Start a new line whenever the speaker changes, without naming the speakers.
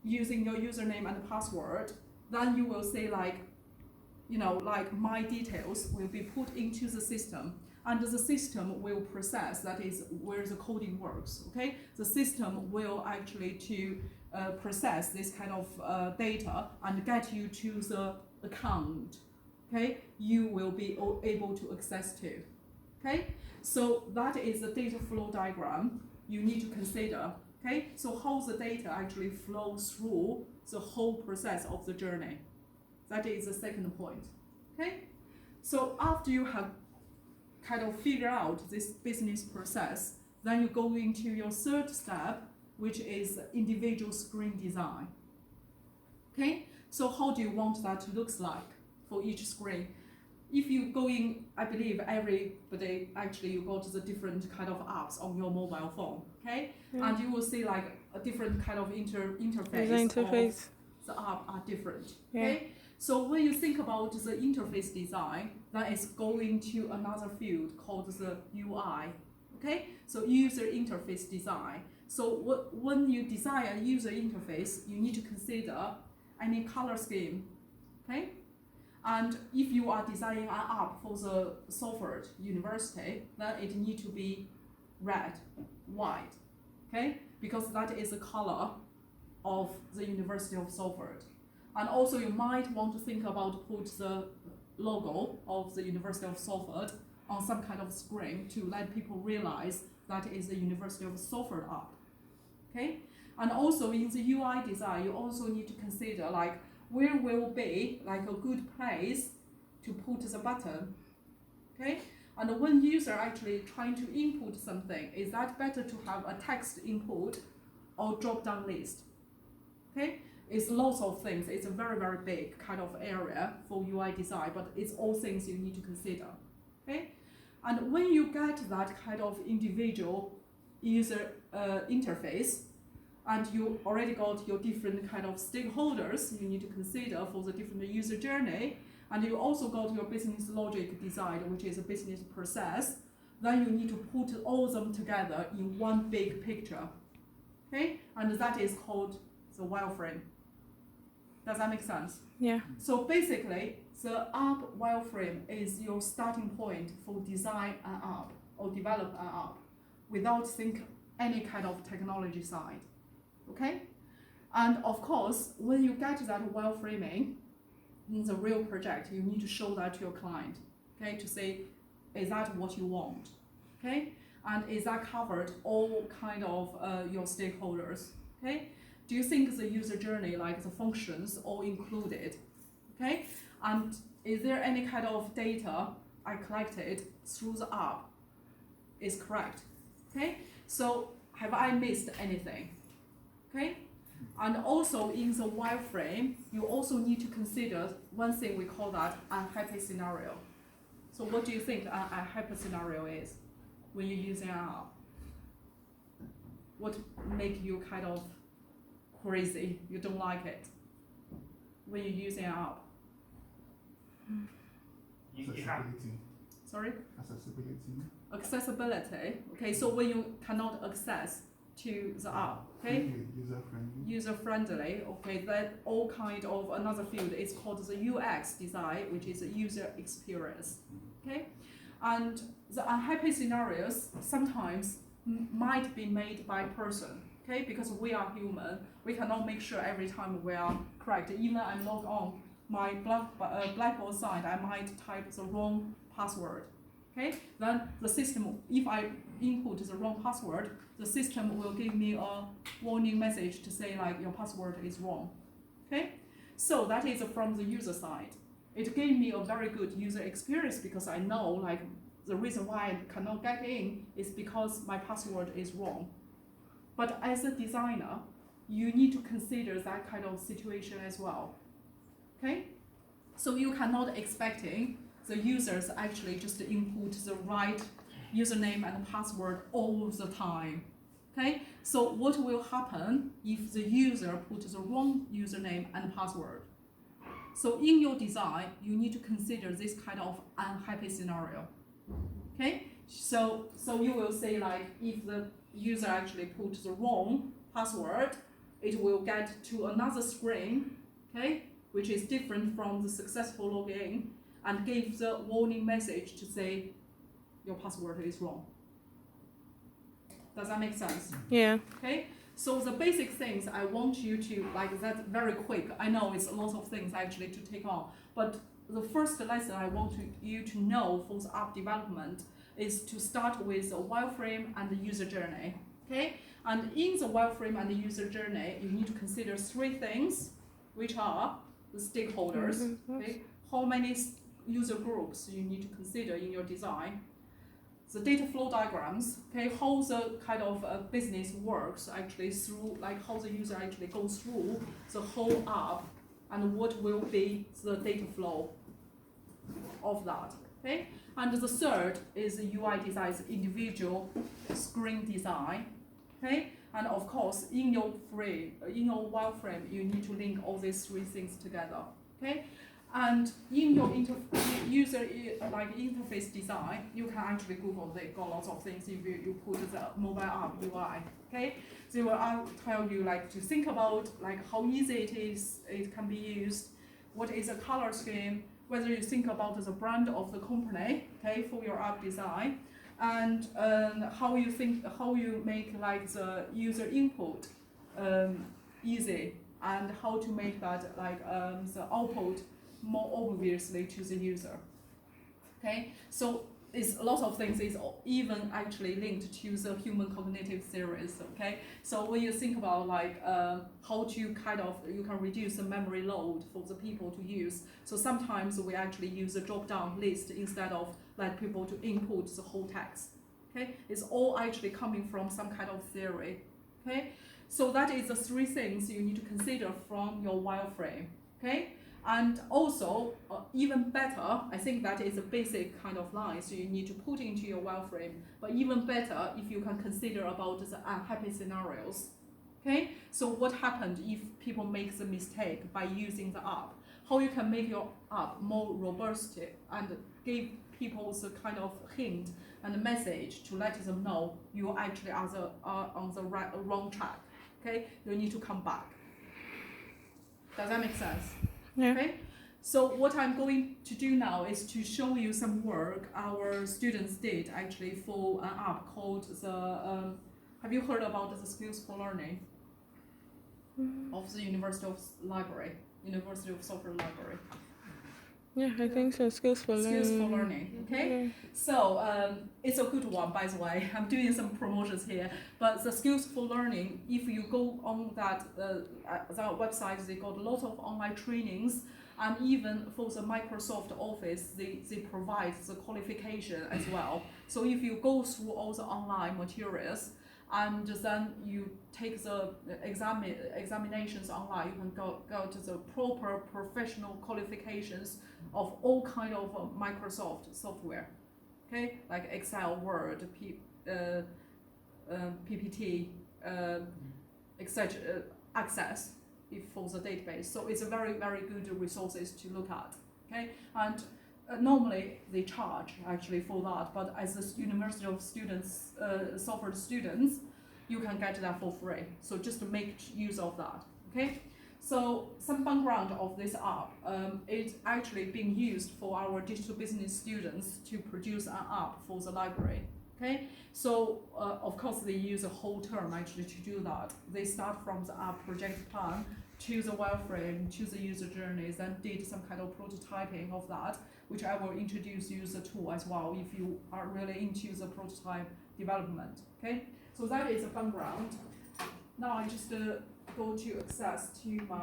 using your username and password, then you will say like, like my details will be put into the system, and the system will process, that is where the coding works, okay? The system will actually to process this kind of data and get you to the account, okay? You will be able to access to, okay? So that is the data flow diagram you need to consider, okay? So how the data actually flows through the whole process of the journey. That is the second point, okay? So after you have kind of figure out this business process, then you go into your third step, which is individual screen design. Okay, so how do you want that to look like for each screen? If you go in, I believe everybody actually you go to the different kind of apps on your mobile phone, okay?
Yeah.
And you will see like a different kind of interface.
The interface.
Of the app are different,
Yeah.
okay? So when you think about the interface design, that is going to another field called the UI, okay? So user interface design. So when you design a user interface, you need to consider any color scheme, okay? And if you are designing an app for the Salford University, then it need to be red, white, okay? Because that is the color of the University of Salford. And also you might want to think about put the logo of the University of Salford on some kind of screen to let people realize that is the University of Salford app, okay? And also in the UI design, you also need to consider like where will be like a good place to put the button, okay? And when user actually trying to input something, is that better to have a text input or drop down list, okay? It's lots of things. It's a very, very big kind of area for UI design, but it's all things you need to consider, okay? And when you get that kind of individual user interface, and you already got your different kind of stakeholders you need to consider for the different user journey, and you also got your business logic design, which is a business process, then you need to put all of them together in one big picture, okay? And that is called the wireframe. Does that make sense?
Yeah.
So basically, the app wireframe is your starting point for design an app or develop an app without think any kind of technology side, okay? And of course, when you get that wireframing in the real project, you need to show that to your client, okay? To say, is that what you want, okay? And is that covered all kind of your stakeholders, okay? Do you think the user journey, like the functions, all included? Okay? And is there any kind of data I collected through the app is correct? Okay? So have I missed anything? Okay? And also in the wireframe, you also need to consider one thing we call that unhappy scenario. So what do you think an unhappy scenario is when you're using an app? What make you kind of crazy, you don't like it when you're using an app?
Accessibility.
Sorry?
Accessibility.
Accessibility. Okay, so when you cannot access to the app, okay?
User-friendly.
User-friendly, okay, that all kind of another field is called the UX design, which is a user experience, okay? And the unhappy scenarios sometimes might be made by person, okay? Because we are human, we cannot make sure every time we are correct. Even I log on my Blackboard side, I might type the wrong password, okay? Then the system, if I input the wrong password, the system will give me a warning message to say like your password is wrong, okay? So that is from the user side. It gave me a very good user experience because I know like the reason why I cannot get in is because my password is wrong. But as a designer, you need to consider that kind of situation as well, okay? So you cannot expecting the users actually just input the right username and password all the time, okay? So what will happen if the user puts the wrong username and password? So in your design, you need to consider this kind of unhappy scenario, okay? So you will say like if the user actually puts the wrong password, it will get to another screen, okay, which is different from the successful login, and gives a warning message to say your password is wrong. Does that make sense?
Yeah.
Okay, so the basic things I want you to, like, that's very quick. I know it's a lot of things actually to take on, but the first lesson I want you to know for the app development is to start with the wireframe and the user journey. Okay, and in the wireframe and the user journey, you need to consider three things, which are the stakeholders. Okay, how many user groups you need to consider in your design. The data flow diagrams, okay, how the kind of business works actually through, like how the user actually goes through the whole app, and what will be the data flow of that, okay? And the third is the UI design, the individual screen design, okay? And of course, in your wireframe, you need to link all these three things together, okay? And in your user interface design, you can actually Google. They got lots of things. If you put the mobile app UI, okay, they will tell you like to think about like how easy it is. It can be used. What is a color scheme? Whether you think about the brand of the company, okay, for your app design, and how you make like the user input easy, and how to make that like the output more obviously to the user. Okay, so it's a lot of things is even actually linked to the human cognitive theories. Okay, so when you think about like how to kind of, you can reduce the memory load for the people to use. So sometimes we actually use a drop-down list instead of like people to input the whole text. Okay, it's all actually coming from some kind of theory. Okay, so that is the three things you need to consider from your wireframe. Okay. And also, even better, I think that is a basic kind of line, so you need to put into your wireframe, but even better if you can consider about the unhappy scenarios. Okay, so what happened if people make the mistake by using the app? How you can make your app more robust and give people the kind of hint and message to let them know you actually are on the wrong track. Okay, you need to come back. Does that make sense?
Yeah.
Okay, so what I'm going to do now is to show you some work our students did actually for an app called the, have you heard about the Skills for Learning of the University of Software Library?
Yeah, I think so. Skills for Learning.
Skills for Learning, okay? So it's a good one, by the way. I'm doing some promotions here, but the Skills for Learning, if you go on that website, they got a lot of online trainings, and even for the Microsoft Office, they provide the qualification as well. So if you go through all the online materials, and then you take the examinations online, you can go to the proper professional qualifications of all kind of Microsoft software, okay, like Excel, Word, PPT, etc. Access for the database. So it's a very, very good resources to look at, okay, and normally they charge actually for that, but as a University of Students, software students, you can get that for free. So just to make use of that, okay? So some background of this app, it's actually being used for our digital business students to produce an app for the library, okay? So of course they use a whole term actually to do that. They start from the app project plan to the wireframe, to the user journeys, and did some kind of prototyping of that, which I will introduce you the tool as well if you are really into the prototype development, okay? So that is a background. Now I just go to access to my